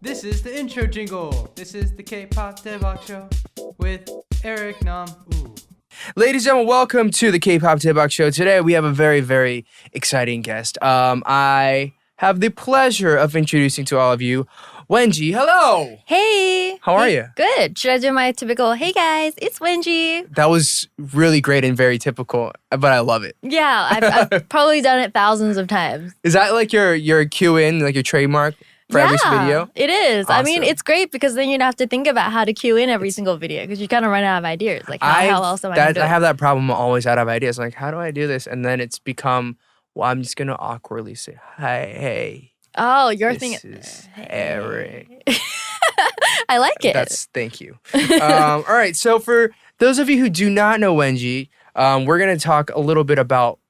This is the intro jingle. This is the K-pop Daebak Show with Eric Nam. Ooh. Ladies and gentlemen, welcome to the K-pop Daebak Show. Today we have a very, very exciting guest. I have the pleasure of introducing to all of you Wengie. Hello. Hey. How are you? Good. Should I do my typical, hey guys, it's Wengie? That was really great and very typical, but I love it. Yeah, I've probably done it thousands of times. Is that like your cue in, like your trademark for every video? It is. Awesome. I mean, it's great because then you don't have to think about how to cue in every single video because you kind of run out of ideas. Like, how else am I going to do it? I have that problem. I'm always out of ideas. I'm like, how do I do this? And then it's become, well, I'm just going to awkwardly say, hi, hey. Oh, you're thinking. This is Eric. I like it. Thank you. All right. So for those of you who do not know Wengie, we're going to talk a little bit about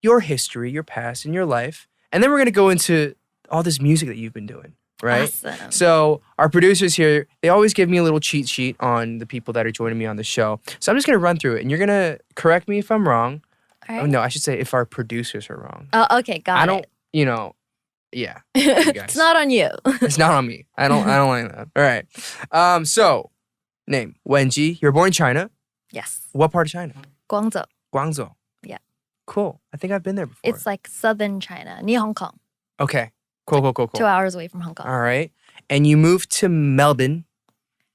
your history, your past, and your life. And then we're going to go into all this music that you've been doing, right? Awesome. So our producers here, they always give me a little cheat sheet on the people that are joining me on the show. So I'm just going to run through it. And you're going to correct me if I'm wrong. All right. Oh, no, I should say if our producers are wrong. Oh, okay. Got it. Yeah. It's not on you. It's not on me. I don't like that. All right. So, name, Wengie. You're born in China. Yes. What part of China? Guangzhou. Guangzhou. Yeah. Cool. I think I've been there before. It's like southern China, near Hong Kong. Okay. Cool. 2 hours away from Hong Kong. All right. And you moved to Melbourne.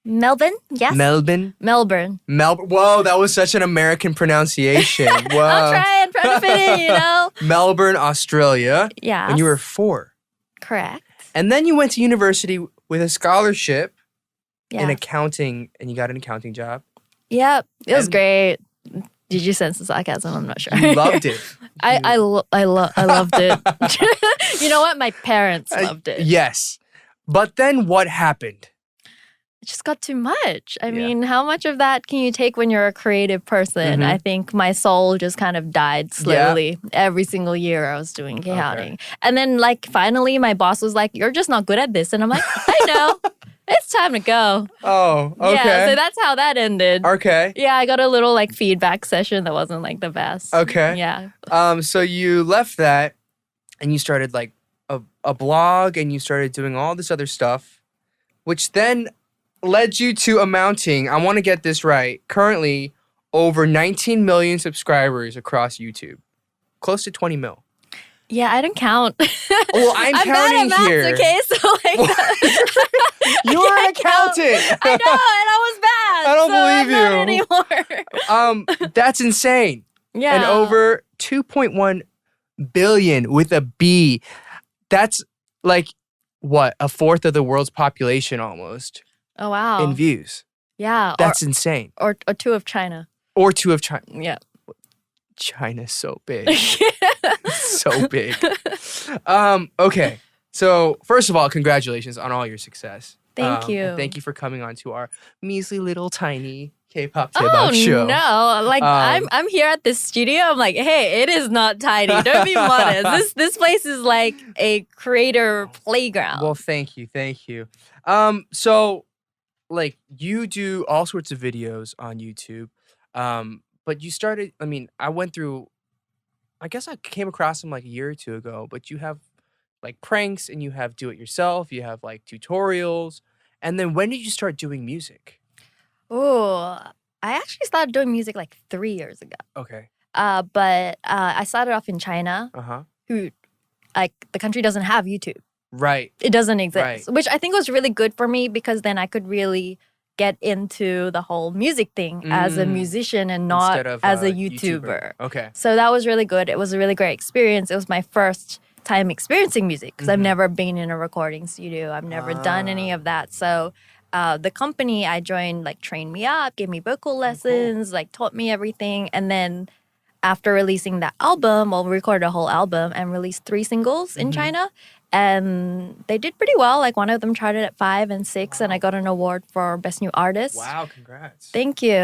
Melbourne? Yes. Melbourne. Whoa, that was such an American pronunciation. Whoa. I'm trying to fit in, you know? Melbourne, Australia. Yeah. When you were 4. Correct. And then you went to university with a scholarship in Yeah. accounting, and you got an accounting job. Yep. It was And- great. Did you sense the sarcasm? I'm not sure. You loved it. I loved it. You know what? My parents loved it. Yes. But then what happened? It just got too much. I Yeah. mean, how much of that can you take when you're a creative person? Mhm. I think my soul just kind of died slowly. Every single year I was doing accounting. And then like finally my boss was like, you're just not good at this. And I'm like, I know. It's time to go. Oh, okay. Yeah, so that's how that ended. Okay. Yeah, I got a little like feedback session that wasn't like the best. Okay. Yeah. So you left that and you started like a blog and you started doing all this other stuff, which then led you to amounting, I want to get this right, currently over 19 million subscribers across YouTube. Close to 20 mil. Yeah, I don't count. Well, I'm bad counting at maths, here. okay? So like You're an I count. accountant. I know, and I was bad. I don't so believe I'm not anymore. That's insane. Yeah. And over 2.1 billion with a B. That's like, what, a fourth of the world's population almost Oh wow. in views. Yeah. That's insane. or 2 of China. Or 2 of China. Yeah. China's so big. So big. Okay. So, first of all, congratulations on all your success. Thank you. And thank you for coming on to our measly little tiny K-pop Oh Daebak show. no! Like I'm here at this studio. I'm like, hey, it is not tiny. Don't be modest. This place is like a creator playground. Well, thank you. So, like, you do all sorts of videos on YouTube, but you started, I went through, I guess I came across them like a year or 2 ago, but you have, like, pranks, and you have do-it-yourself, you have, like, tutorials, and then when did you start doing music? Oh, I actually started doing music like 3 years ago. Okay. But I started off in China, Uh-huh. who, like, the country doesn't have YouTube. Right. It doesn't exist, Right. which I think was really good for me because then I could really get into the whole music thing as a musician and not Instead of, as a YouTuber. YouTuber. Okay. So that was really good. It was a really great experience. It was my first time experiencing music because I've never been in a recording studio. I've never done any of that. So the company I joined like trained me up, gave me vocal lessons, like taught me everything. And then after releasing that album, we recorded a whole album and released 3 singles in China. And they did pretty well. Like one of them charted at 5 and 6, and I got an award for Best New Artist. Wow, congrats. Thank you.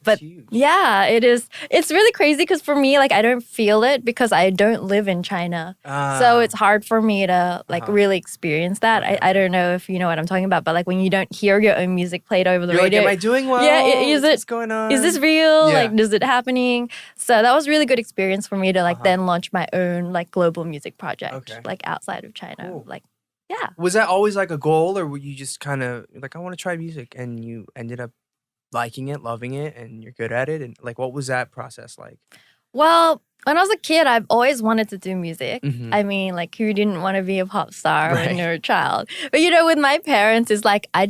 But huge. yeah, it is. It's really crazy because for me, like I don't feel it because I don't live in China. So it's hard for me to like really experience that. I don't know if you know what I'm talking about, but like when you don't hear your own music played over the You're radio. like, am I doing well? Yeah, is it- What's going on? Is this real? Yeah. Like, is it happening? So that was really good experience for me to like then launch my own like global music project, Okay. like outside of China. Cool. Like Yeah. Was that always like a goal, or were you just kind of like, I want to try music, and you ended up liking it, loving it, and you're good at it? And like, what was that process like? Well, when I was a kid, I've always wanted to do music. Mhm. I mean, like, who didn't want to be a pop star when Right. you're a child? But, with my parents, it's like, I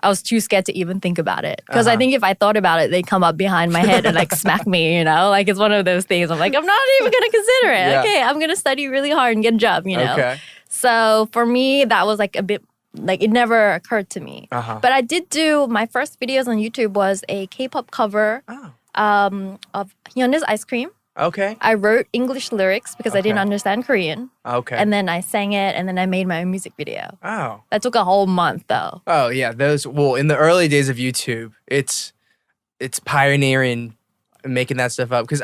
was too scared to even think about it. Because I think if I thought about it, they'd come up behind my head and like smack me, Like, it's one of those things. I'm like, I'm not even going to consider it. Yeah. Okay, I'm going to study really hard and get a job, Okay. So for me, that was like a bit, like, it never occurred to me. But I did do, my first videos on YouTube was a K-pop cover of Hyunda's Ice Cream. Okay. I wrote English lyrics because I didn't Okay. understand Korean. Okay. And then I sang it, and then I made my own music video. Oh. That took a whole month, though. Oh yeah, in the early days of YouTube, it's pioneering and making that stuff up. Because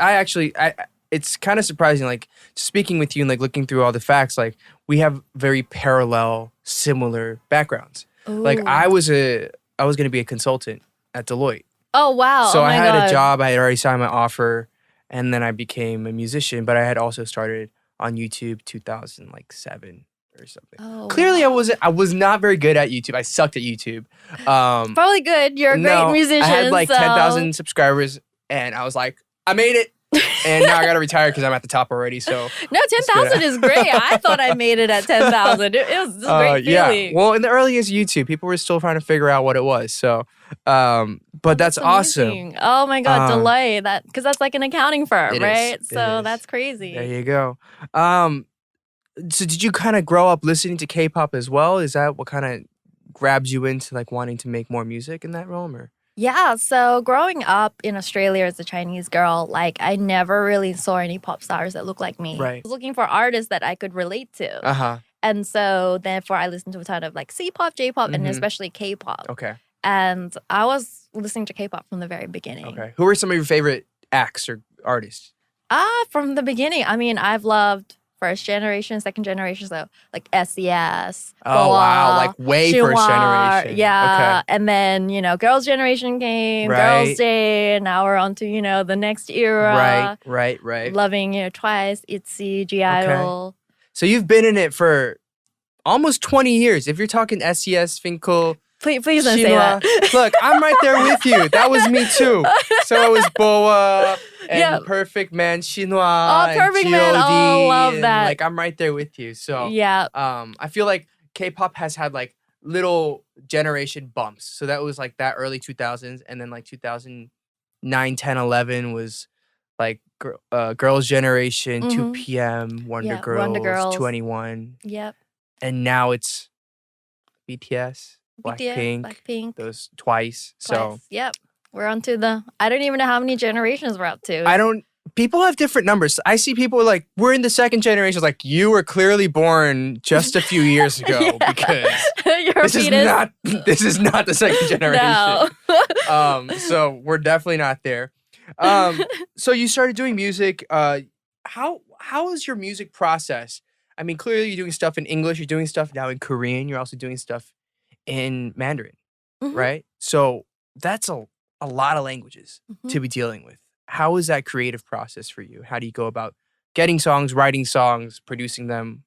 it's kind of surprising, like speaking with you and like looking through all the facts, like we have very parallel, similar backgrounds. Like Ooh. I was gonna be a consultant at Deloitte. Oh, wow. So oh I my had God. a job, I had already signed my offer, and then I became a musician, but I had also started on YouTube 2007 or something. Oh, Clearly wow. I was not very good at YouTube. I sucked at YouTube. Probably good. You're a great musician. I had like so. 10,000 subscribers, and I was like, I made it. And now I gotta retire because I'm at the top already. So No, 10,000 is great. I thought I made it at 10,000. It was just a great feeling. yeah. Well, in the early years of YouTube, people were still trying to figure out what it was. So, but that's awesome. amazing. Oh my God, delay that because that's like an accounting firm, It is. right? It So is. that's crazy. There you go. So did you kind of grow up listening to K-pop as well? Is that what kind of grabs you into like wanting to make more music in that realm, or? Yeah, so growing up in Australia as a Chinese girl, like I never really saw any pop stars that looked like me. Right. I was looking for artists that I could relate to. Uh-huh. And so therefore I listened to a ton of like C-pop, J-pop, and Mhm. especially K-pop. Okay. And I was listening to K-pop from the very beginning. Okay. Who are some of your favorite acts or artists? From the beginning. I mean, I've loved first generation, second generation, so like SES. Oh, wow. Like way first Shinhwa, generation. Yeah. And then, girls' generation came, Right. Girls' Day, and now we're on to, the next era. Right. Loving, Twice, ITZY, G-Idol. So you've been in it for almost 20 years. If you're talking SES, Finkel, Please don't say Shinhwa. that. Look, I'm right there with you. That was me too. So it was Boa and Yeah. Perfect Man, Shinhwa, Oh, Perfect and Man. G.O.D. Oh, love and, that. Like I'm right there with you. So Yeah. I feel like K-pop has had like little generation bumps. So that was like that early 2000s, and then like 2009, 10, 11 was like Girls' Generation, 2PM, Wonder Yeah, Girls, Wonder Girls. 21, Yep. and now it's BTS, BTS, Blackpink. those Twice. So Twice. Yep. We're on to I don't even know how many generations we're up to. people have different numbers. I see people like, we're in the second generation. Like, you were clearly born just a few years ago Yeah. because Your this is not the second generation. No. So we're definitely not there. So you started doing music. How is your music process? I mean, clearly you're doing stuff in English. You're doing stuff now in Korean. You're also doing stuff in Mandarin, Mhm. right? So that's a lot of languages to be dealing with. How is that creative process for you? How do you go about getting songs, writing songs, producing them?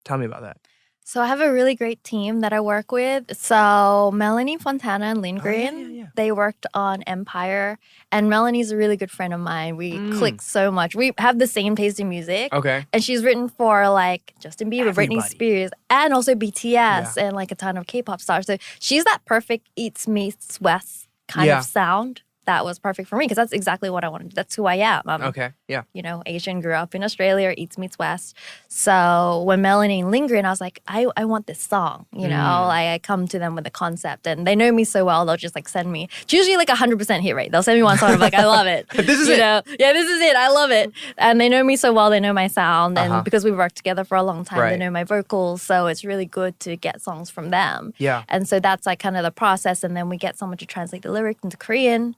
Tell me about that. So I have a really great team that I work with. So Melanie Fontana and Lindgren, yeah. they worked on Empire. And Melanie's a really good friend of mine. We click so much. We have the same taste in music. Okay. And she's written for like Justin Bieber, Britney Everybody. Spears, and also BTS and like a ton of K-pop stars. So she's that perfect East meets West kind of sound. That was perfect for me because that's exactly what I wanted. That's who I am. Okay. Yeah. Asian, grew up in Australia, East meets West. So when Melanie and Lindgren, I was like, I want this song. Like I come to them with a concept, and they know me so well. They'll just like send me. It's usually like 100% hit rate. They'll send me one song. I'm like, I love it. This is it. Yeah, this is it. I love it. And they know me so well. They know my sound, and because we've worked together for a long time, they Right. know my vocals. So it's really good to get songs from them. Yeah. And so that's like kind of the process. And then we get someone to translate the lyric into Korean.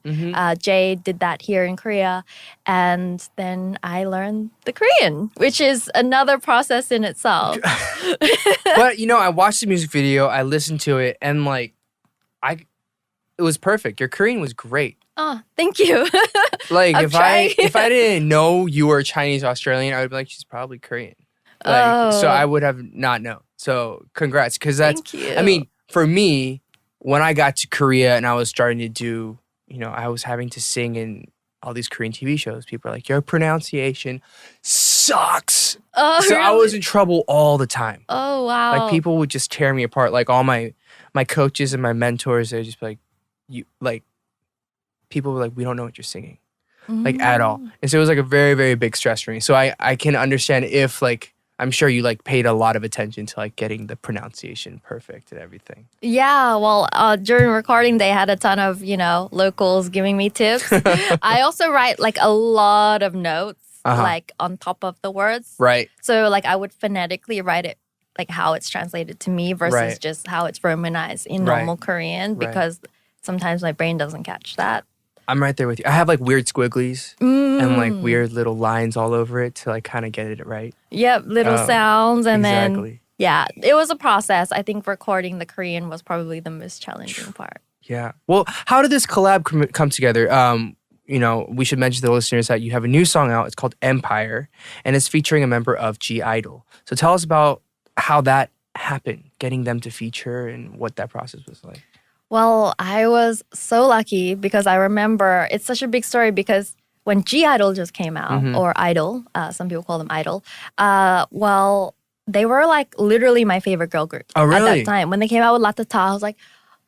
Jay did that here in Korea. And then I learned the Korean, which is another process in itself. But I watched the music video, I listened to it, and like it was perfect. Your Korean was great. Oh, thank you. Like I'm if trying. I didn't know you were Chinese Australian, I would be like, she's probably Korean. Like so I would have not known. So congrats, because that's. Thank you. I mean, for me, when I got to Korea and I was starting to do, I was having to sing in all these Korean TV shows. People are like, your pronunciation sucks. Oh, So I really? was in trouble all the time. Oh, wow. Like people would just tear me apart. Like all my coaches and my mentors, they'd just be like, people were like, we don't know what you're singing. Like at all. And so it was like a very, very big stress for me. So I can understand if like, I'm sure you like paid a lot of attention to like getting the pronunciation perfect and everything. Yeah, well, during recording, they had a ton of, locals giving me tips. I also write like a lot of notes, like on top of the words. Right. So like I would phonetically write it like how it's translated to me versus just how it's romanized in normal Korean, because sometimes my brain doesn't catch that. I'm right there with you. I have like weird squigglies and like weird little lines all over it to like kind of get it right. Yep, little sounds. And exactly. then, it was a process. I think recording the Korean was probably the most challenging part. Yeah. Well, how did this collab come together? We should mention to the listeners that you have a new song out. It's called Empire, and it's featuring a member of I-DLE. So tell us about how that happened, getting them to feature and what that process was like. Well, I was so lucky because I remember it's such a big story because when I-DLE just came out, or Idol, some people call them Idol, they were like literally my favorite girl group at that time. When they came out with Latata, I was like,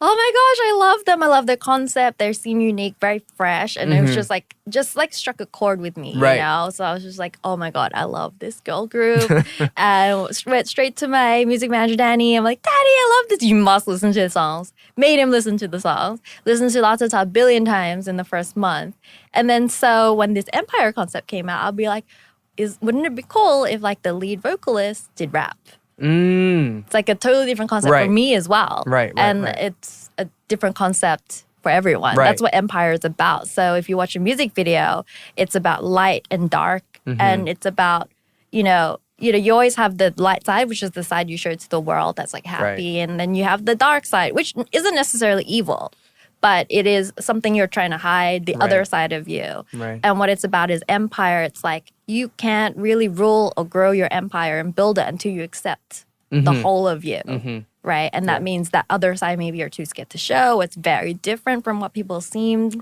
oh my gosh, I love them. I love their concept. They seem unique, very fresh. And it was just like struck a chord with me, right. you know? So I was just like, oh my God, I love this girl group. And went straight to my music manager, Danny. I'm like, Daddy, I love this. You must listen to the songs. Made him listen to the songs. Listened to Latata a billion times in the first month. And then so when this Empire concept came out, I'll be like, wouldn't it be cool if like the lead vocalist did rap? It's like a totally different concept for me as well. And it's a different concept for everyone. That's what Empire is about. So if you watch a music video, it's about light and dark. And it's about, you always have the light side, which is the side you show to the world that's like happy. And then you have the dark side, which isn't necessarily evil, but it is something you're trying to hide, the other side of you. And what it's about is empire. It's like you can't really rule or grow your empire and build it until you accept the whole of you, right? And that means that other side maybe you're too scared to show. It's very different from what people seemed.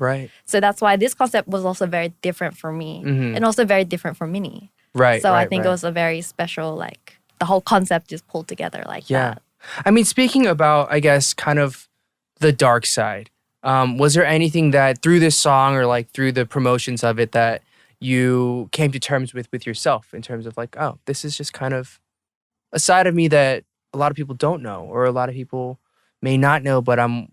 So that's why this concept was also very different for me and also very different for Minnie. So I think it was a very special, like the whole concept is pulled together like that. I mean, speaking about, I guess, kind of the dark side, was there anything that through this song or like through the promotions of it that you came to terms with yourself in terms of like, oh, this is just kind of a side of me that a lot of people don't know or a lot of people may not know, but I'm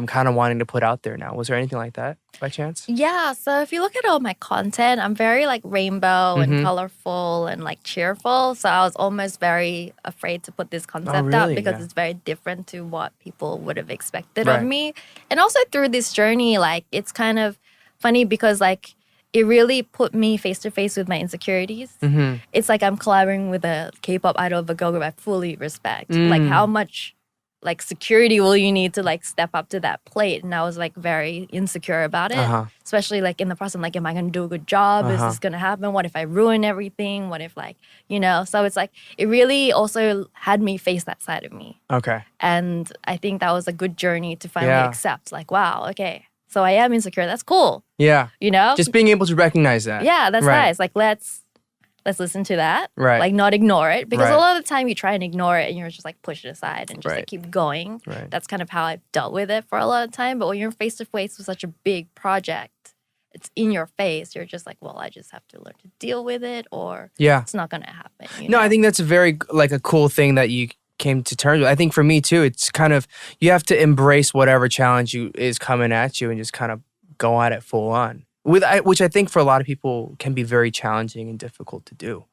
kind of wanting to put out there now. Was there anything like that by chance? Yeah, so if you look at all my content, I'm very like rainbow and colorful and like cheerful. So I was almost very afraid to put this concept out because it's very different to what people would have expected of me. And also through this journey, like it's kind of funny because like it really put me face to face with my insecurities. It's like I'm collaborating with a K-pop idol of a girl group I fully respect. Like how much like security will you need to like step up to that plate? And I was like very insecure about it, especially like in the process. I'm like, am I going to do a good job? Is this going to happen? What if I ruin everything? What if like, so it's like, it really also had me face that side of me. And I think that was a good journey to finally accept like, wow, okay, so I am insecure. That's cool. Just being able to recognize that. Yeah, that's nice. Like, let's listen to that. Like, not ignore it. Because a lot of the time you try and ignore it and you're just like push it aside and just like keep going. That's kind of how I've dealt with it for a lot of time. But when you're face to face with such a big project, it's in your face. You're just like, well, I just have to learn to deal with it or it's not going to happen. No, I think that's a very like a cool thing that you came to terms with. I think for me too, it's kind of, you have to embrace whatever challenge is coming at you and just kind of go at it full on. Which I think for a lot of people can be very challenging and difficult to do.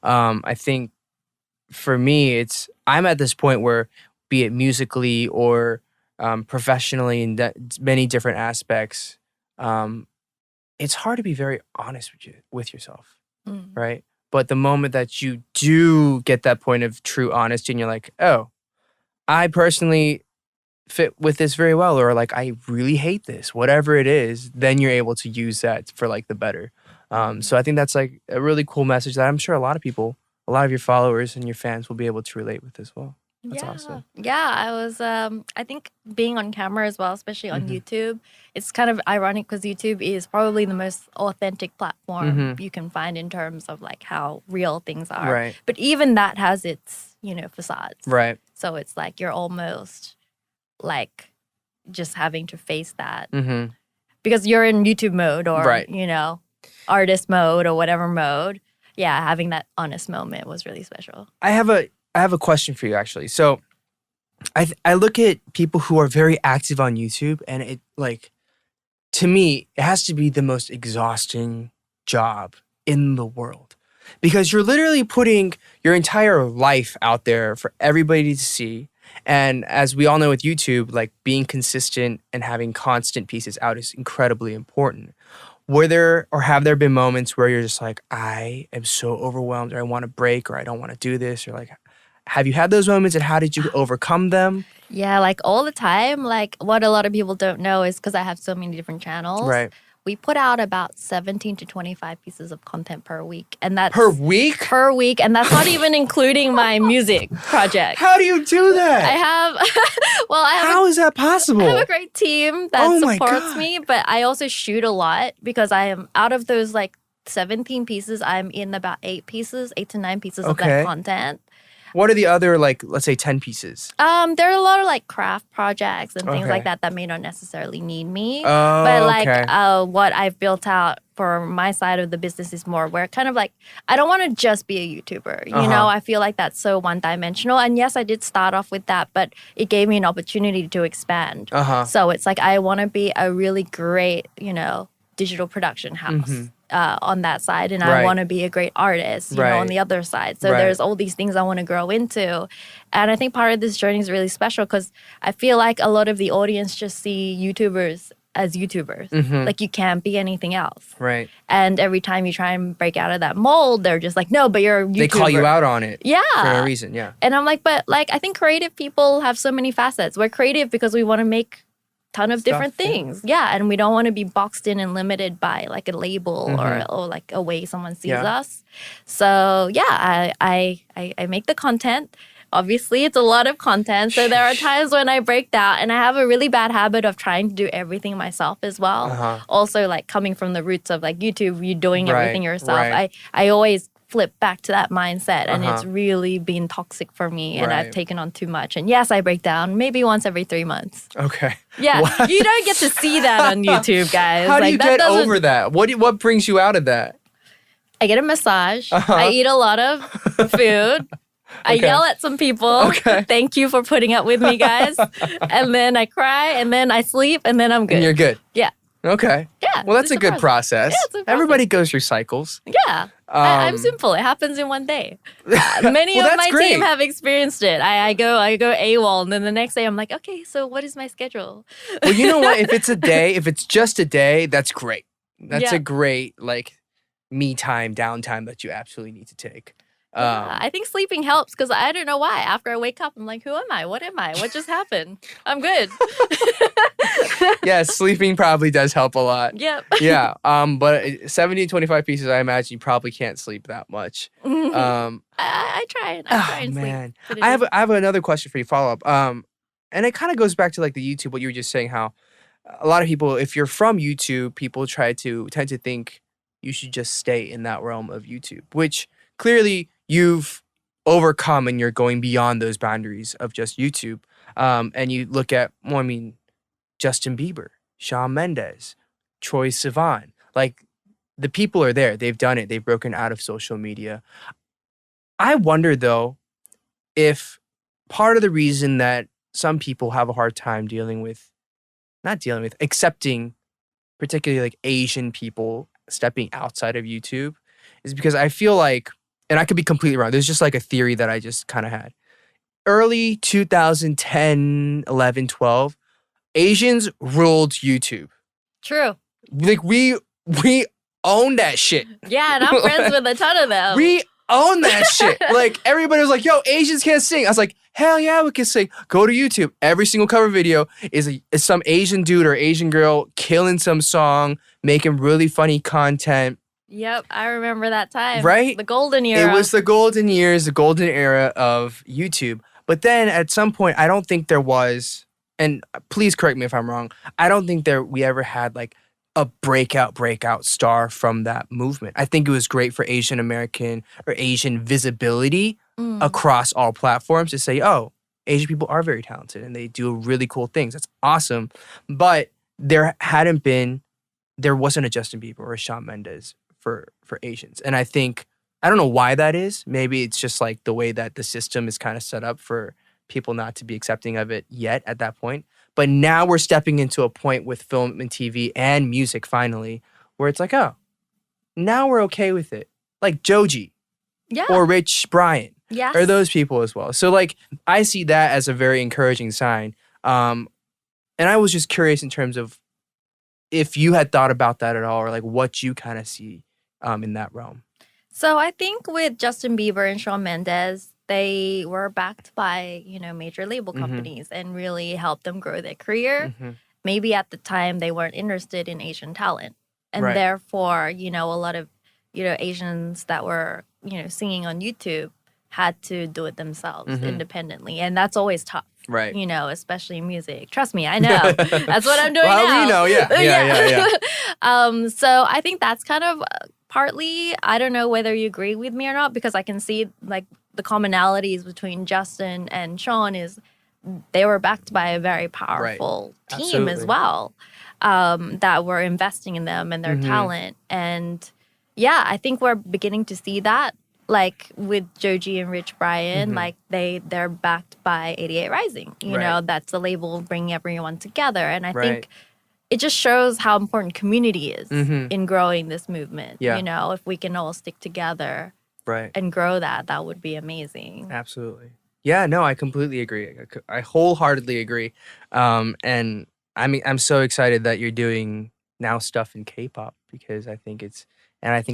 I think for me, I'm at this point where, be it musically or professionally in many different aspects, it's hard to be very honest with yourself, right? But the moment that you do get that point of true honesty and you're like, oh, I personally fit with this very well, or like I really hate this, whatever it is, then you're able to use that for like the better. So I think that's like a really cool message that I'm sure a lot of people, a lot of your followers and your fans will be able to relate with as well. That's yeah. awesome. Yeah, I was, I think being on camera as well, especially on YouTube, it's kind of ironic because YouTube is probably the most authentic platform you can find in terms of like how real things are. Right. But even that has its, facades. Right. So it's like you're almost like just having to face that because you're in YouTube mode or, artist mode or whatever mode. Yeah, having that honest moment was really special. I have a question for you actually. So I look at people who are very active on YouTube, and it like, to me, it has to be the most exhausting job in the world because you're literally putting your entire life out there for everybody to see. And as we all know with YouTube, like being consistent and having constant pieces out is incredibly important. Were there or have there been moments where you're just like, I am so overwhelmed, or I want to break, or I don't want to do this, or like, have you had those moments and how did you overcome them? Yeah, like all the time. Like what a lot of people don't know is because I have so many different channels. Right. We put out about 17 to 25 pieces of content per week. And that's Per week? Per week. And that's not even including my music project. How do you do that? I have, How is that possible? I have a great team that supports me, but I also shoot a lot because I am out of those like 17 pieces, I'm in about 8 to 9 pieces of that content. What are the other, like, let's say 10 pieces? There are a lot of like craft projects and things like that may not necessarily need me. Oh, but like what I've built out for my side of the business is more where kind of like, I don't want to just be a YouTuber. You know, I feel like that's so one-dimensional. And yes, I did start off with that, but it gave me an opportunity to expand. So it's like, I want to be a really great, digital production house. On that side, and I want to be a great artist, you know, on the other side. So there's all these things I want to grow into. And I think part of this journey is really special because I feel like a lot of the audience just see YouTubers as YouTubers. Like you can't be anything else. Right. And every time you try and break out of that mold, they're just like, no, but you're a YouTuber. They call you out on it. Yeah. For no reason, yeah. And I'm like, but like, I think creative people have so many facets. We're creative because we want to make ton of different things. Yeah. And we don't want to be boxed in and limited by like a label or like a way someone sees us. So yeah, I make the content. Obviously, it's a lot of content. So there are times when I break down, and I have a really bad habit of trying to do everything myself as well. Also, like coming from the roots of like YouTube, you doing everything yourself. I always flip back to that mindset, and it's really been toxic for me, and I've taken on too much. And yes, I break down maybe once every 3 months. Okay. Yeah, you don't get to see that on YouTube, guys. How do you get over that? What brings you out of that? I get a massage. I eat a lot of food. I yell at some people. Thank you for putting up with me, guys. And then I cry, and then I sleep, and then I'm good. And you're good. Yeah. Okay. Yeah. Well, that's a good process. Yeah, it's a process. Everybody goes through cycles. Yeah. I'm simple. It happens in one day. Many of my team have experienced it. I go AWOL, and then the next day I'm like, okay, so what is my schedule? Well, you know what? If it's just a day, that's great. That's a great like me time, downtime that you absolutely need to take. I think sleeping helps because I don't know why. After I wake up, I'm like, who am I? What am I? What just happened? I'm good. Yeah, sleeping probably does help a lot. Yep. Yeah. But 70 to 25 pieces, I imagine you probably can't sleep that much. I try and man. sleep. I have another question for you, follow up. And it kind of goes back to like the YouTube, what you were just saying, how a lot of people, if you're from YouTube, people tend to think you should just stay in that realm of YouTube, which clearly you've overcome and you're going beyond those boundaries of just YouTube. And you look at, Justin Bieber, Shawn Mendes, Troye Sivan. Like, the people are there. They've done it. They've broken out of social media. I wonder, though, if part of the reason that some people have a hard time accepting particularly like Asian people stepping outside of YouTube is because I feel like, and I could be completely wrong, there's just like a theory that I just kind of had. Early 2010, 11, 12, Asians ruled YouTube. True. Like we own that shit. Yeah, and I'm friends with a ton of them. We own that shit. Like everybody was like, yo, Asians can't sing. I was like, hell yeah, we can sing. Go to YouTube. Every single cover video is some Asian dude or Asian girl killing some song, making really funny content. Yep, I remember that time. Right? The golden era. It was the golden years, the golden era of YouTube. But then at some point, I don't think there was, and please correct me if I'm wrong, I don't think we ever had like a breakout star from that movement. I think it was great for Asian American or Asian visibility across all platforms to say, oh, Asian people are very talented and they do really cool things. That's awesome. But there wasn't a Justin Bieber or a Shawn Mendes for Asians. And I think, I don't know why that is. Maybe it's just like the way that the system is kind of set up for people not to be accepting of it yet at that point. But now we're stepping into a point with film and TV and music finally where it's like, oh, now we're okay with it. Like Joji or Rich Brian or those people as well. So like I see that as a very encouraging sign. And I was just curious in terms of if you had thought about that at all or like what you kind of see in that realm. So I think with Justin Bieber and Shawn Mendes, they were backed by, major label companies and really helped them grow their career. Maybe at the time they weren't interested in Asian talent. And therefore, a lot of, Asians that were, singing on YouTube had to do it themselves independently. And that's always tough. Right. Especially music. Trust me, I know. That's what I'm doing now. Well, we know, yeah. So I think that's kind of partly, I don't know whether you agree with me or not, because I can see like the commonalities between Justin and Shawn is they were backed by a very powerful team as well that were investing in them and their talent. And yeah, I think we're beginning to see that. Like with Joji and Rich Brian, like they're backed by 88 Rising. You know, that's the label bringing everyone together. And I think it just shows how important community is in growing this movement. Yeah. If we can all stick together and grow that would be amazing. Absolutely. Yeah, no, I completely agree. I wholeheartedly agree. And I mean, I'm so excited that you're doing now stuff in K-pop because I think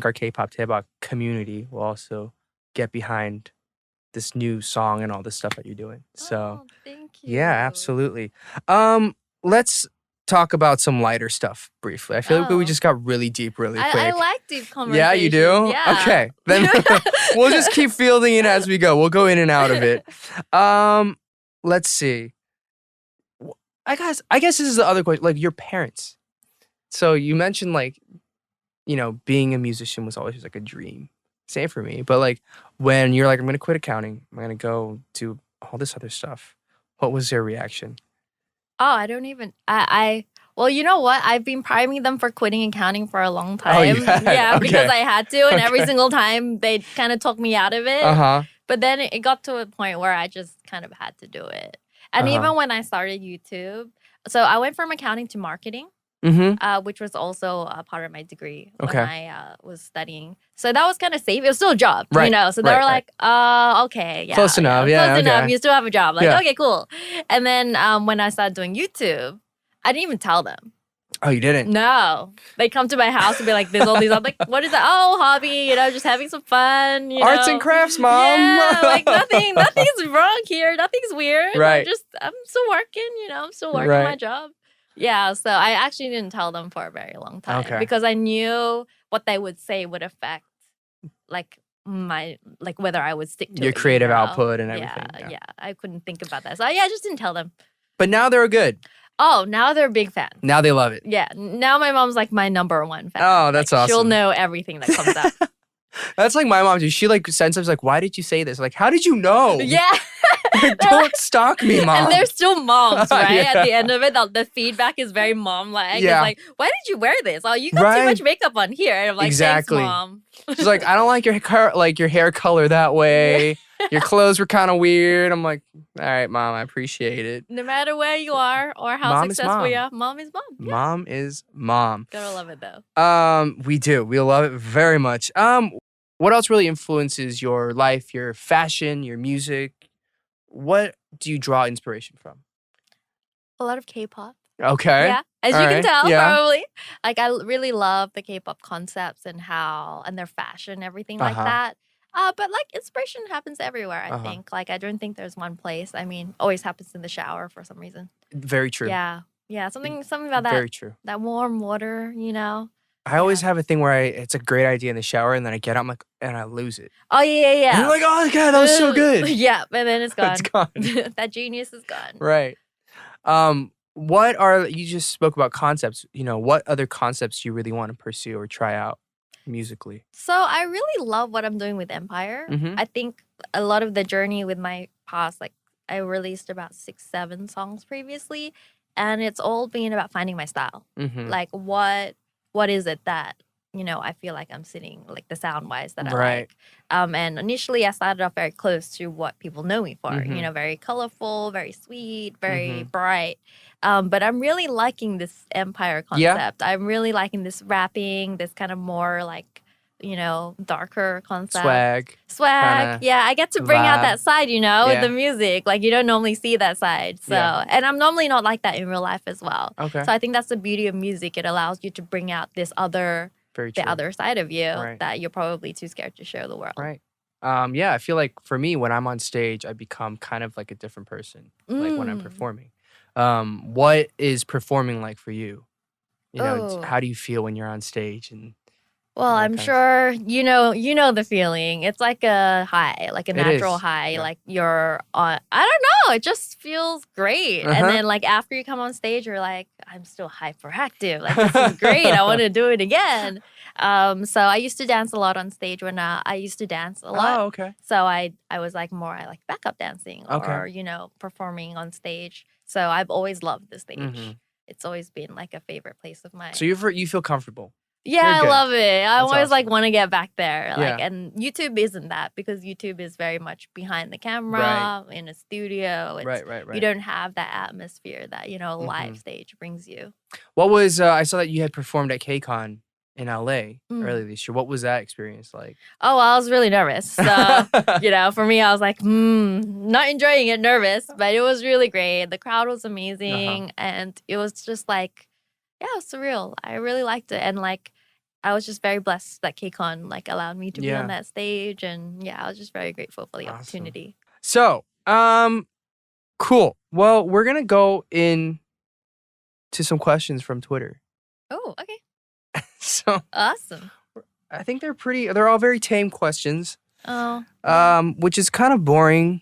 our K-pop Daebak community will also get behind this new song and all this stuff that you're doing. So, thank you. Yeah, absolutely. Let's talk about some lighter stuff briefly. I feel like we just got really deep really quick. I like deep conversations. Yeah, you do? Yeah. Okay. Then we'll just keep fielding it as we go. We'll go in and out of it. Let's see. I guess this is the other question. Like your parents. So you mentioned like, being a musician was always like a dream. Same for me. But like when you're like, I'm going to quit accounting. I'm going to go do all this other stuff. What was their reaction? Oh, I don't even, well, you know what? I've been priming them for quitting accounting for a long time. Oh, you had? Yeah, Okay. because I had to. And every single time they kind of talked me out of it. But then it got to a point where I just kind of had to do it. And even when I started YouTube, so I went from accounting to marketing. Which was also a part of my degree when I was studying. So that was kind of safe. It was still a job, So they were like, okay, yeah. Close enough, Close enough. You still have a job. Like, okay, cool. And then when I started doing YouTube, I didn't even tell them. Oh, you didn't? No. They come to my house and be like, there's all these. I'm like, what is that? Oh, hobby, just having some fun. Arts and crafts, mom. Yeah, like nothing's wrong here. Nothing's weird. Right. I'm still working, I'm still working my job. Yeah, so I actually didn't tell them for a very long time because I knew what they would say would affect like my whether I would stick to your it, creative output and everything. Yeah, I couldn't think about that. So I just didn't tell them. But now they're good. Oh, now they're big fans. Now they love it. Yeah, now my mom's like my number one fan. Oh, that's awesome. She'll know everything that comes out. That's like my mom too. She like sends us like, why did you say this? Like, how did you know? Yeah. Don't stalk me, mom. And they're still moms, right? At the end of it, the feedback is very mom-like. Yeah. It's like, why did you wear this? Oh, you got too much makeup on here. And I'm like, exactly. Thanks, mom. She's like, I don't like your hair color that way. Your clothes were kind of weird. I'm like, all right, mom, I appreciate it. No matter where you are or how successful you are, mom is mom. Yeah. Mom is mom. Gotta love it though. We do. We love it very much. What else really influences your life, your fashion, your music? What do you draw inspiration from? A lot of K-pop. Okay. Yeah, as you can tell, probably. Like I really love the K-pop concepts and their fashion, everything like that. But like inspiration happens everywhere, I think. Like I don't think there's one place. I mean, always happens in the shower for some reason. Very true. Yeah. Yeah, something about that. Very true. That warm water, I always have a thing where it's a great idea in the shower, and then I get out, and I lose it. Oh yeah. And I'm like, oh god, that was so good. Yeah, and then it's gone. It's gone. That genius is gone. Right. You just spoke about concepts. What other concepts do you really want to pursue or try out musically? So I really love what I'm doing with Empire. Mhm. I think a lot of the journey with my past, like I released about 6-7 songs previously, and it's all been about finding my style. Mhm. Like what is it that I feel like I'm sitting, like the sound wise that I Right. like. And initially I started off very close to what people know me for. Mhm. Very colorful, very sweet, very Mhm. bright. But I'm really liking this Empire Yeah. concept. I'm really liking this rapping, this kind of more like darker concept. Swag. Kinda Yeah, I get to bring out vibe. that side, with Yeah. the music. Like you don't normally see that side. So, Yeah. and I'm normally not like that in real life as well. Okay. So I think that's the beauty of music. It allows you to bring out this Very true. the other side of you Right. that you're probably too scared to show the world. Right. Yeah, I feel like for me, when I'm on stage, I become kind of like a different person, like when I'm Mm. performing. What is performing like for you? Oh. How do you feel when you're on stage? And Well, that I'm kind of- sure you know the feeling. It's like a high, like a It natural is, high. yeah. Like you're on. I don't know. It just feels great. Uh-huh. And then like after you come on stage, you're like, I'm still hyperactive. Like this is great. I want to do it again. So I used to dance a lot on stage when I used to dance a lot. Oh, okay. So I was like more I like backup dancing Okay. or performing on stage. So I've always loved the stage. Mhm. It's always been like a favorite place of mine. So you feel comfortable. Yeah, You're I good. love it. I That's always like awesome. want to get back there. Like, Yeah. and YouTube isn't that because YouTube is very much behind the camera in a studio. It's, Right. You don't have that atmosphere that a live Mhm. stage brings you. What was I saw that you had performed at KCON in LA Mm. earlier this year. What was that experience like? Oh, well, I was really nervous. So for me, I was like, not enjoying it, nervous, but it was really great. The crowd was amazing, and it was just like, yeah, it was surreal. I really liked it, and like. I was just very blessed that KCON like allowed me to be Yeah. on that stage, and I was just very grateful for the Awesome. opportunity. So, cool. Well, we're gonna go in to some questions from Twitter. Oh, okay, So awesome. I think they're all very tame questions. Oh, Which is kind of boring.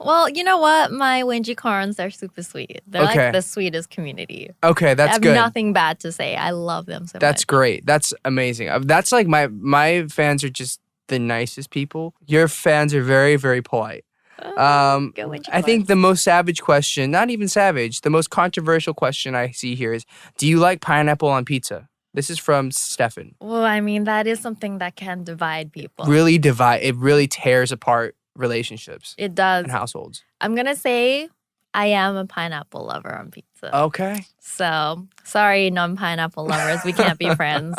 well, you know what? My Wengie Parents are super sweet. They're Okay. like the sweetest community. Okay, I that's have good. nothing bad to say. I love them so That's much. great. That's amazing. That's like my fans are just the nicest people. Your fans are very, very polite. Oh, go Wengie I think Parents. the most savage question, not even savage, the most controversial question I see here is, do you like pineapple on pizza? This is from Stefan. Well, I mean, that is something that can divide people. It really tears apart relationships It does. and households. I'm gonna say I am a pineapple lover on pizza. Okay. So sorry, non-pineapple lovers, we can't be friends.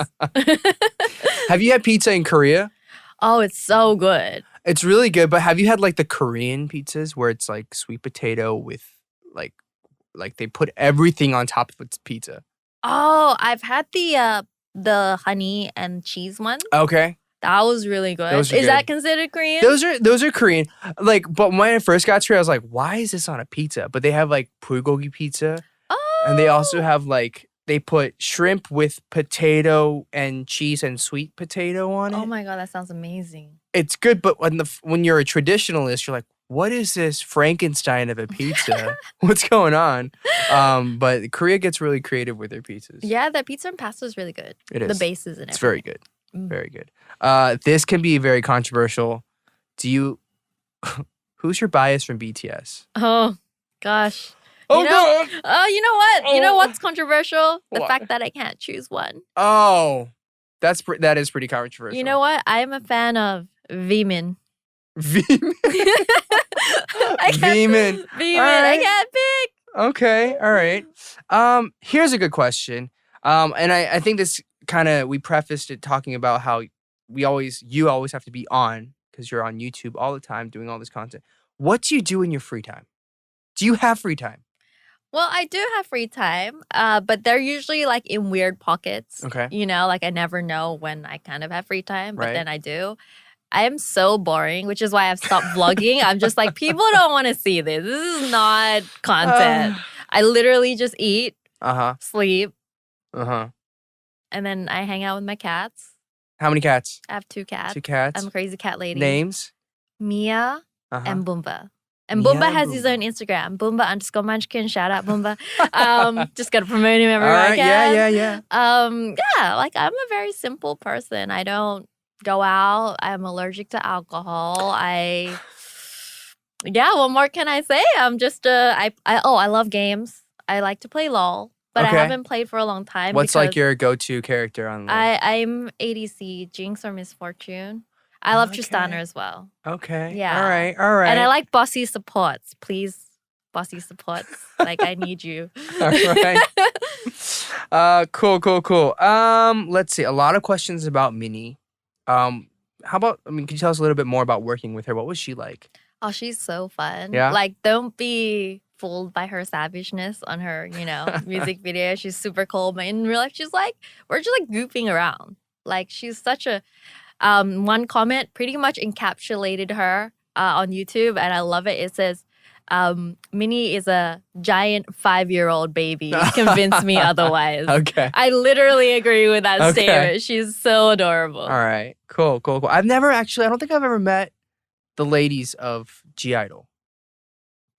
Have you had pizza in Korea? Oh, it's so good. It's really good, but have you had like the Korean pizzas where it's like sweet potato with like they put everything on top of its pizza? Oh, I've had the honey and cheese one. Okay. That was really good. Those are Is that good. considered Korean? Those are Korean. Like, but when I first got to it, I was like, why is this on a pizza? But they have like bulgogi pizza. Oh. And they also have like they put shrimp with potato and cheese and sweet potato on it. Oh my god, that sounds amazing. It's good, but when you're a traditionalist, you're like, what is this Frankenstein of a pizza? What's going on? But Korea gets really creative with their pizzas. Yeah, the pizza and pasta is really good. It The is. bases and It's everything. very good. Mm. Very good. This can be very controversial. Who's your bias from BTS? Oh gosh. Oh, You know- God. Oh, you know what? You know Oh. what's controversial? The What? fact that I can't choose one. Oh, that is pretty controversial. You know what? I'm a fan of Veeman. Veeman. I can't- Veeman. Veeman. All I right. can't pick. Okay, all right. Here's a good question. And I think this we prefaced it talking about how you always have to be on because you're on YouTube all the time doing all this content. What do you do in your free time? Do you have free time? Well, I do have free time, but they're usually like in weird pockets. Okay. Like I never know when I kind of have free time, but Right. then I do. I am so boring, which is why I've stopped vlogging. I'm just like, people don't want to see this. This is not content. I literally just eat, Uh-huh. sleep, Uh-huh. And then I hang out with my cats. How many cats? I have 2 cats. 2 cats. I'm a crazy cat lady. Names? Mia Uh-huh. and Boomba. And Mia Boomba and has his Boomba. own Instagram. Boomba_Munchkin. Shout out Boomba. Just gotta promote him All everywhere I right. can. Yeah. Yeah, like I'm a very simple person. I don't go out. I'm allergic to alcohol. What more can I say? I'm just I love games. I like to play LOL, but Okay. I haven't played for a long time. What's like because your go-to character on LoL? I'm ADC, Jinx or Misfortune. I love Okay. Tristana as well. Okay. Yeah. All right. And I like bossy supports. Please, bossy supports. Like, I need you. All right. Cool. Let's see. A lot of questions about Minnie. How about, can you tell us a little bit more about working with her? What was she like? Oh, she's so fun. Yeah? Like, don't be fooled by her savageness on her, music video. She's super cool. But in real life, we're just like goofing around. Like, she's such a, one comment pretty much encapsulated her on YouTube, and I love it. It says, Minnie is a giant 5-year-old baby. Convince me otherwise. Okay. I literally agree with that Okay. statement. She's so adorable. All right. Cool. I don't think I've ever met the ladies of I-DLE.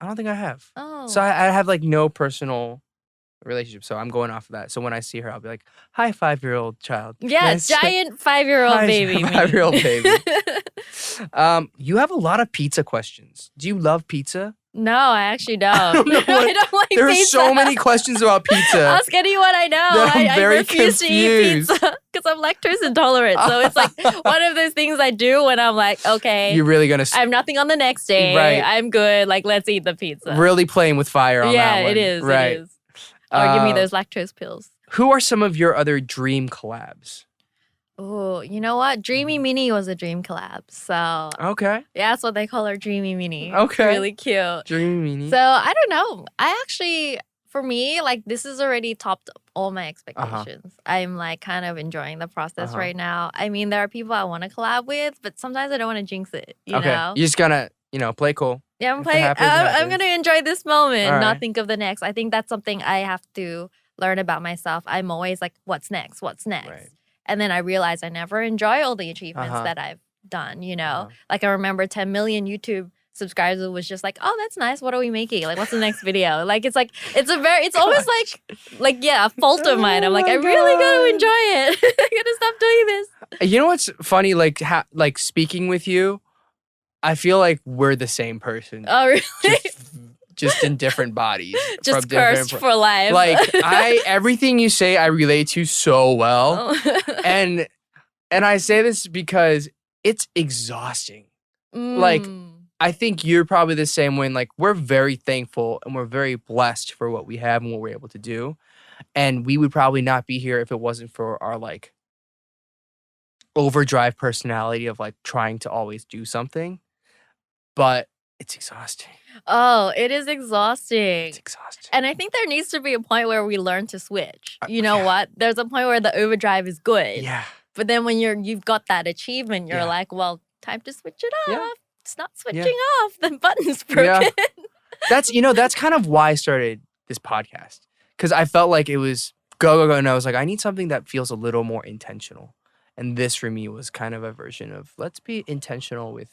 I don't think I have. Oh. So I have like no personal relationship. So I'm going off of that. So when I see her, I'll be like, "Hi, 5-year-old child." Yeah, Nice. giant 5-year-old Hi, baby. 5-year-old baby. You have a lot of pizza questions. Do you love pizza? No, I actually don't. I don't know what- don't like There are pizza. so many questions about pizza. Ask anyone I know. That I'm very I refuse to eat confused. pizza because I'm lactose intolerant. So it's like one of those things I do when I'm like, okay, You're really gonna I have nothing on the next day. Right. I'm good. Like, let's eat the pizza. really playing with fire on that Yeah, one. it is. Right. It is. Or give me Uh, those lactose pills. Who are some of your other dream collabs? Oh, you know what? Dreamy Minnie was a dream collab. So Okay. yeah, that's what they call her, Dreamy Minnie. Okay. Really cute. Dream Minnie. So I don't know. I actually, for me, like this has already topped all my expectations. I'm like kind of enjoying the process Uh-huh. right now. I mean, there are people I want to collab with, but sometimes I don't want to jinx it. You okay. know? You're just gonna, play cool. Yeah, I'm if it playing. happens, it I'm happens. gonna enjoy this moment, All not right. think of the next. I think that's something I have to learn about myself. I'm always like, what's next? What's next? Right. And then I realize I never enjoy all the achievements Uh-huh. that I've done. You know, Uh-huh. like I remember 10 million YouTube subscribers was just like, oh, that's nice. What are we making? Like, what's the next video? Like, it's always like yeah, a fault of mine. I'm like, Oh I my really got to God. enjoy it. I gotta stop doing this. You know what's funny? Like, like speaking with you, I feel like we're the same person. Oh, really? Just in different bodies. Just from different cursed for life. Like everything you say, I relate to so well. Oh. And I say this because it's exhausting. Like, Mm. I think you're probably the same way. Like, we're very thankful and we're very blessed for what we have and what we're able to do. And we would probably not be here if it wasn't for our like overdrive personality of like trying to always do something. But it's exhausting. Oh, it is exhausting. It's exhausting. And I think there needs to be a point where we learn to switch. You know yeah. what? There's a point where the overdrive is good. Yeah. But then when you've got that achievement, you're Yeah. like, well, time to switch it off. Yeah. It's not switching off. The button's broken. Yeah. That's kind of why I started this podcast. Because I felt like it was go, and I was like, I need something that feels a little more intentional. And this for me was kind of a version of let's be intentional with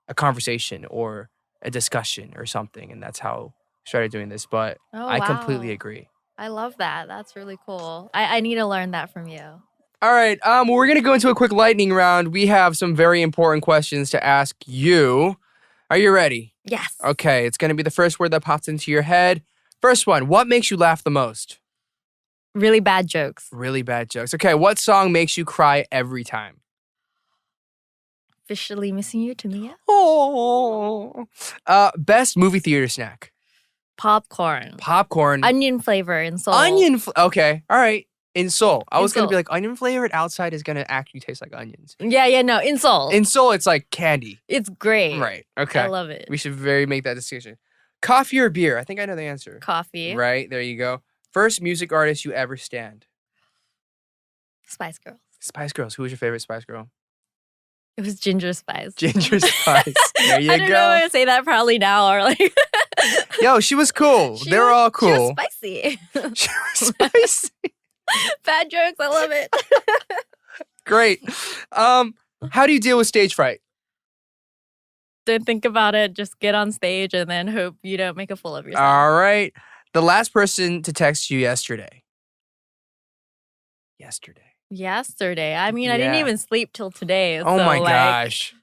a conversation or a discussion or something. And that's how I started doing this. But Oh, I completely wow. agree. I love that. That's really cool. I need to learn that from you. All right. We're going to go into a quick lightning round. We have some very important questions to ask you. Are you ready? Yes. Okay. It's going to be the first word that pops into your head. First one. What makes you laugh the most? Really bad jokes. Really bad jokes. Okay. What song makes you cry every time? Officially missing you, Tamia. Oh. Best movie theater snack? Popcorn. Popcorn. Onion flavor in Seoul. Okay. All right. In Seoul. I In was going to be Seoul. like, onion flavored outside is going to actually taste like onions. Yeah, no, in Seoul. In Seoul, it's like candy. It's great. Right. Okay. I love it. We should very make that decision. Coffee or beer? I think I know the answer. Coffee. Right. There you go. First music artist you ever stand? Spice Girls. Spice Girls. Who was your favorite Spice Girl? It was Ginger Spice. Ginger Spice. There you I don't go. know if I say that proudly now or like. Yo, she was cool. They were all She was cool. spicy. She was spicy. Bad jokes. I love it. Great. How do you deal with stage fright? Don't think about it. Just get on stage and then hope you don't make a fool of yourself. All right. The last person to text you yesterday. Yesterday. I mean, I didn't Yeah. even sleep till today. Oh so, my like, gosh.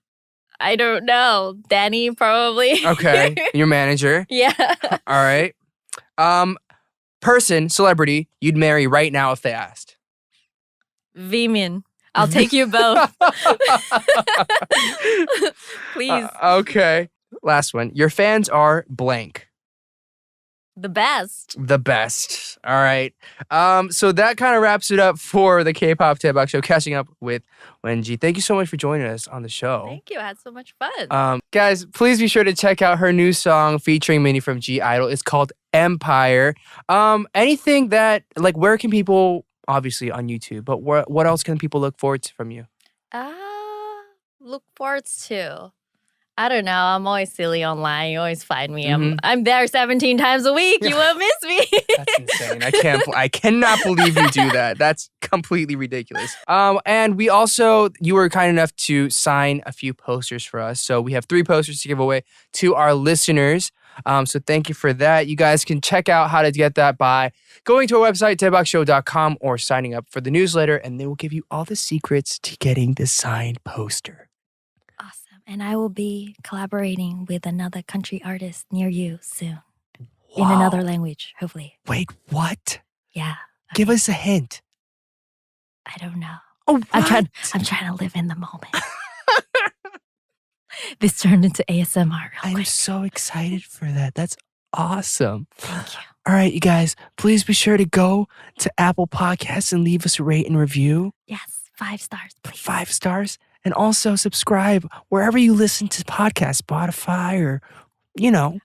I don't know. Danny, probably. Okay. Your manager. Yeah. All right. Person, celebrity, you'd marry right now if they asked. Vimin. I'll take you both. Please. Okay. Last one. Your fans are blank. The best. The best. All right. So that kind of wraps it up for the K-pop Daebak Show. Catching up with Wengie. Thank you so much for joining us on the show. Thank you. I had so much fun. Guys, please be sure to check out her new song featuring Minnie from I-DLE. It's called Empire. Anything that, like, where can people, obviously on YouTube, but what else can people look forward to from you? Look forward to. I don't know. I'm always silly online. You always find me. Mhm. I'm there 17 times a week. You won't miss me. That's insane. I cannot believe you do that. That's completely ridiculous. And we also, you were kind enough to sign a few posters for us. So we have 3 posters to give away to our listeners. So thank you for that. You guys can check out how to get that by going to our website, daebakshow.com, or signing up for the newsletter, and they will give you all the secrets to getting the signed poster. Awesome. And I will be collaborating with another country artist near you soon. In Wow. another language, hopefully. Wait, what? Yeah. Give us a hint. I don't know. Oh, I'm what? trying to live in the moment. This turned into ASMR real I'm quick. so excited for that. That's awesome. Thank you. All right, you guys, please be sure to go to Apple Podcasts and leave us a rate and review. Yes, 5 stars, please. 5 stars. And also subscribe wherever you listen to podcasts, Spotify or,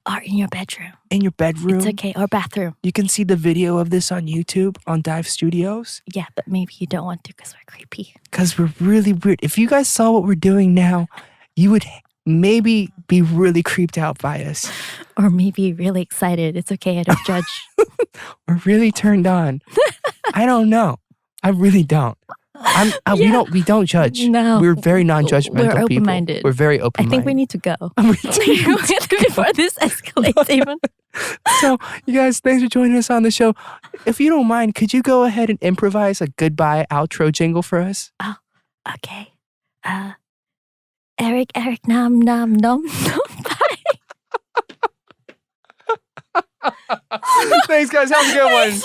Or in your bedroom. in your bedroom. It's okay. Or bathroom. You can see the video of this on YouTube on Dive Studios Yeah, but maybe you don't want to because we're creepy. because we're really weird. If you guys saw what we're doing now, you would maybe be really creeped out by us Or maybe really excited. It's okay. I don't judge. or really turned on. I don't know. I really don't. We don't judge. No. We're very non-judgmental We're people. open-minded. We're very I open-minded. think we need to go. We do. Before this escalates even. So, you guys, thanks for joining us on the show. If you don't mind, could you go ahead and improvise a goodbye outro jingle for us? Oh, okay. Eric, nom, nom, nom, nom. Thanks, guys. Have a good one.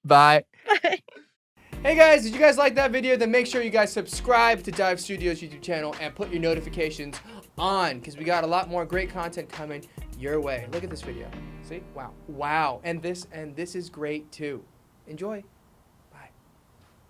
Bye. Bye. Hey guys, did you guys like that video? Then make sure you guys subscribe to Dive Studios YouTube channel and put your notifications on because we got a lot more great content coming your way. Look at this video. See? Wow. And this is great too. Enjoy.